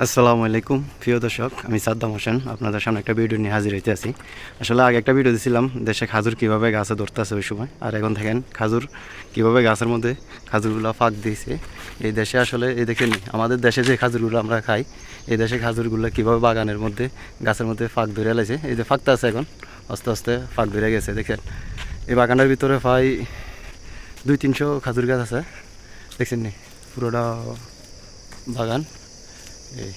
আসসালামু আলাইকুম প্রিয় দর্শক, আমি সাদ্দাম হোসেন আপনাদের সামনে একটা ভিডিও নিয়ে হাজির হইতে আছি। আসলে আগে একটা ভিডিও দিয়েছিলাম দেশে খাজুর কীভাবে গাছে ধরতেছে ওই সময়, আর এখন দেখেন খাজুর কীভাবে গাছের মধ্যে খাজুরগুলো ফাঁক দিয়েছে। এই দেশে আসলে এই দেখেন আমাদের দেশে যে খাজুরগুলো আমরা খাই, এই দেশে খাজুরগুলো কীভাবে বাগানের মধ্যে গাছের মধ্যে ফাঁক ধরে এলাইছে। এই যে ফাঁকটা আছে এখন আস্তে আস্তে ফাঁক ধরে গেছে। দেখেন এই বাগানের ভিতরে প্রায় 200-300 খাজুর গাছ আছে, দেখছেন নি পুরোটা বাগান। এই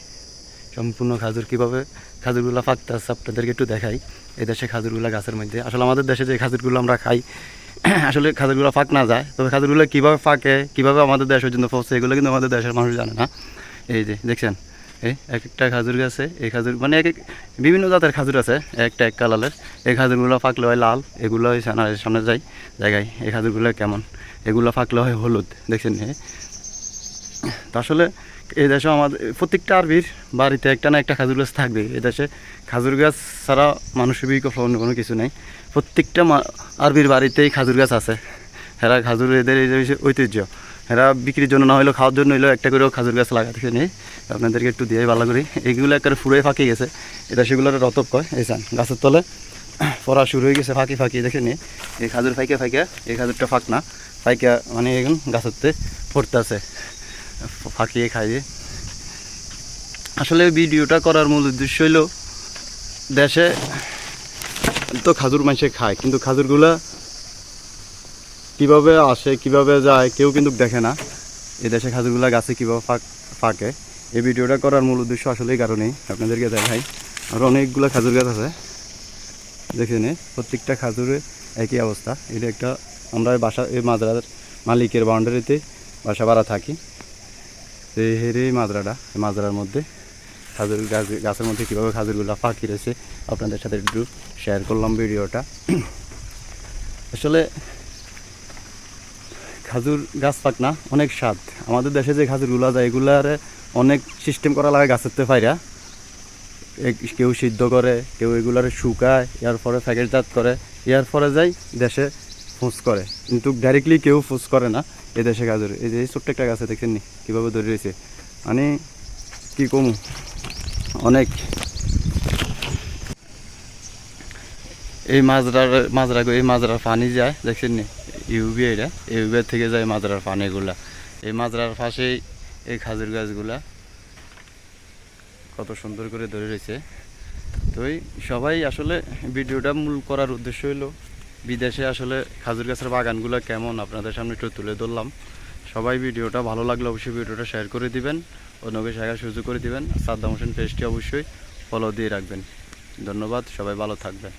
সম্পূর্ণ খাজুর কীভাবে খাজুরগুলো ফাঁকতে আসছে আপনাদেরকে একটু দেখাই। এই দেশে খাজুরগুলো গাছের মধ্যে, আসলে আমাদের দেশে যে খাজুরগুলো আমরা খাই আসলে খাজুরগুলো ফাঁক না যায়, তবে খাজুরগুলো কীভাবে ফাঁকে কীভাবে আমাদের দেশ পর্যন্ত পৌঁছে এগুলো কিন্তু আমাদের দেশের মানুষ জানে না। এই যে দেখছেন এই এক একটা খাজুর গাছে এই খাজুর মানে এক এক বিভিন্ন জাতের খাজুর আছে, একটা এক কালারের। এই খাজুরগুলো ফাঁকলে হয় লাল, এগুলো হয় সামনে যায় জায়গায়। এই খাজুরগুলো কেমন, এগুলো ফাঁকলে হয় হলুদ, দেখছেন। তো আসলে এই দেশে আমাদের প্রত্যেকটা আরবির বাড়িতে একটা না একটা খাজুর গাছ থাকবে। এই দেশে খাজুর গাছ ছাড়া মানুষের বিকল্প অন্য কোনো কিছু নেই। প্রত্যেকটা আরবির বাড়িতেই খাজুর গাছ আছে। এরা খাজুর এদের এই যে ঐতিহ্য, এরা বিক্রির জন্য না হলেও খাওয়ার জন্য হলেও একটা করেও খাজুর গাছ লাগাতে নেই। আপনাদেরকে একটু দিয়ে ভালো করি, এইগুলো একটা ফুড়ে ফাঁকি গেছে। এটা সেগুলোর রতব কয়। এই চান গাছের তলে পড়া শুরু হয়ে গেছে, ফাঁকি ফাঁকি দেখে নিয়ে এই খাজুর ফাঁকে ফাঁকে, এই খাজুরটা ফাঁক না ফাঁকা মানে এখন গাছেরতে পড়তে আছে ফাঁকিয়ে খাইয়ে। আসলে ভিডিওটা করার মূল উদ্দেশ্য হইল দেশে তো খাজুর মানুষে খায়, কিন্তু খাজুরগুলা কীভাবে আসে কীভাবে যায় কেউ কিন্তু দেখে না। এই দেশে খাজুরগুলা গাছে কীভাবে ফাঁকে, এই ভিডিওটা করার মূল উদ্দেশ্য আসলে এই কারণেই আপনাদেরকে দেখাই। আর অনেকগুলো খাজুর গাছ আছে দেখেন, প্রত্যেকটা খাজুরে একই অবস্থা। এটা একটা আমরা বাসা এই মাজরার মালিকের বাউন্ডারিতে বাসা ভাড়া থাকি। এই হেরে মাজরাটা, এই মাজরার মধ্যে খাজুর গাছের মধ্যে কীভাবে খাজুরগুলো ফাঁকি রয়েছে আপনাদের সাথে একটু শেয়ার করলাম ভিডিওটা। আসলে খাজুর গাছ ফাঁক না অনেক স্বাদ। আমাদের দেশে যে খাজুরগুলো যায় এগুলার অনেক সিস্টেম করা লাগে গাছের তে ফাইরা। কেউ সিদ্ধ করে, কেউ এগুলার শুকায়, এর পরে প্যাকেটজাত করে, এর পরে যাই দেশে ফুস করে। কিন্তু ডাইরেক্টলি কেউ ফুস করে না এ দেশে খাজুর। এই যে ছোট্ট একটা গাছে দেখেন নি কীভাবে ধরে রয়েছে, মানে কী কমু অনেক। এই মাজরার পানি যায় দেখছেন নি, ইউবি এটা ইউবিআর থেকে যায় মাজরার পানিগুলা। এই মাজরার পাশেই এই খাজুর গাছগুলা কত সুন্দর করে ধরে রয়েছে। তো সবাই আসলে ভিডিওটা মূল করার উদ্দেশ্য হলো বিদেশে আসলে খাজুর গাছের বাগানগুলো কেমন আপনাদের সামনে একটু তুলে ধরলাম। সবাই ভিডিওটা ভালো লাগলে অবশ্যই ভিডিওটা শেয়ার করে দিবেন, অন্যকে শেয়ার সুযোগ করে দিবেন। সাদ্দাম হোসেন পেজটি অবশ্যই ফলো দিয়ে রাখবেন। ধন্যবাদ, সবাই ভালো থাকবেন।